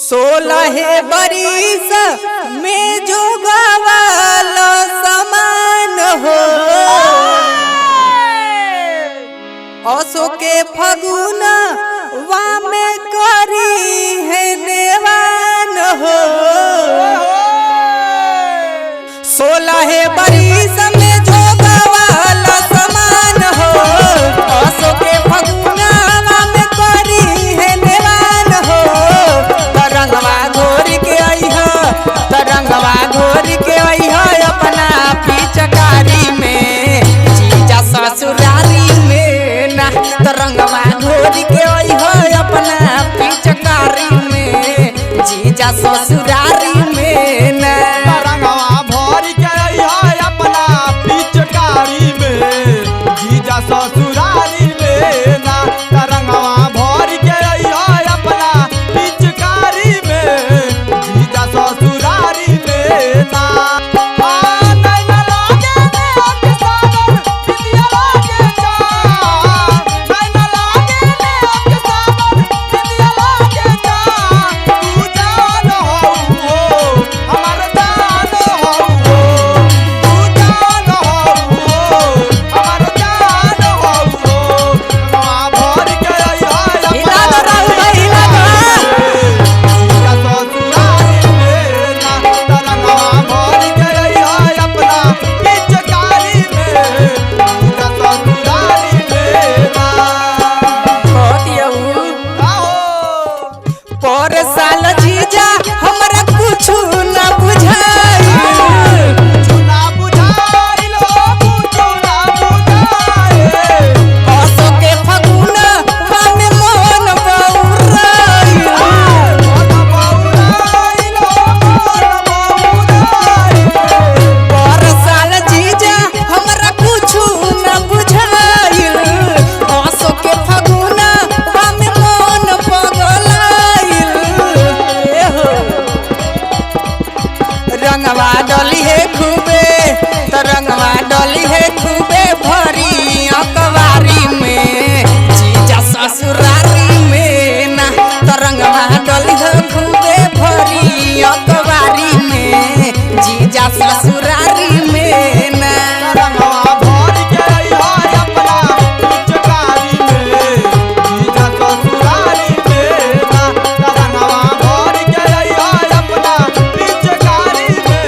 16 बरिस में जो गवाल समान हो असो के फगुन वामे करी है नेवान हो 16 बरिस में जो गवाल समान हो असो के फगुन वामे करी है नेवान हो तरंगवा घोर के अइह तरंगवा घोर के अइह अपना पिचकारी में जीजा ससुरारी में ना तरंगवा घोर के अइह अपना पिचकारी में जीजा ससुरारी में ना तरंगवा भर के अइह अपना पिचकारी में जीजा ससुरारी में ना तरंगवा भर के अइह अपना पिचकारी में जीजा ससुरारी में ना साल जीजा हमरा कुछ ना बुझाई असो के फगुन वामे मन बौराई पर साल जीजा हमरा कुछ ना बुझाई असो के फगुन वामे मन पगलाई रंगवा डली है खूबे तरंगवा डली है खूबे भरी अकवारी में जीजा ससुरारी में ना तरंगवा डली है खूबे भरी अकवारी में जीजा ससुरारी में ना तरंगवा भर के अइह अपना पिचकारी में जीजा ससुरारी में ना तरंगवा भर के अइह अपना पिचकारी में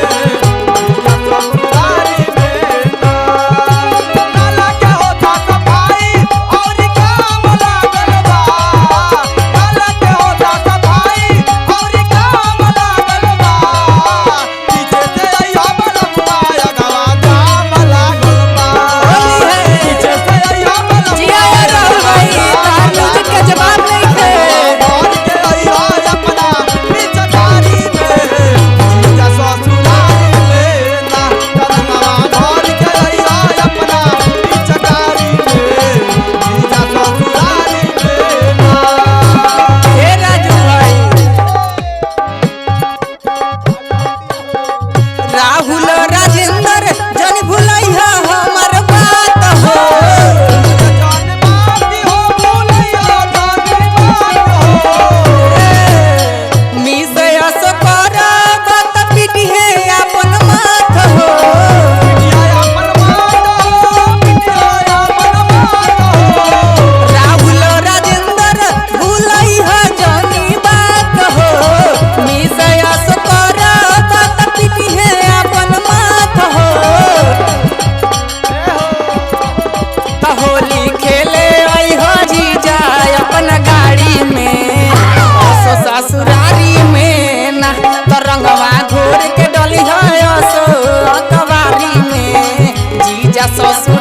जीजा ससुरारी में ना नाला के होता सफाई और काम लागल बा नाला के होता सफाई और काम लागल बा पीछे से अइह बलमुआ अगवा काम लागल बा पीछे से अइह बलमुआ जिया राहुल भाई तार म्यूजिक के जवाब नहीं थे भर के अइह अपना पिचकारी में जीजा ससुरारी में ना तरंगवा भर के अइह अपना पिचकारी में जीजा ससुरारी में ना हे राजू भाई राहुल राजेंद्र जन भुलैया हमर बात हो जानमाती हो भूलैया जानमात हो मिसयस कर बात पिटी है अपन माथ हो पिटिया अपन मात हो पिटिया अपन मात हो राहुल राजेंद्र भुलैया जनी बात हो मिसयस कर बात पिटी है अपन माथ हो त होली खेले अइह जीजा अपन गाड़ी में असो ससुरारी में ना तरंगवा घोर के डली है असो अकबारी में जीजा ससुर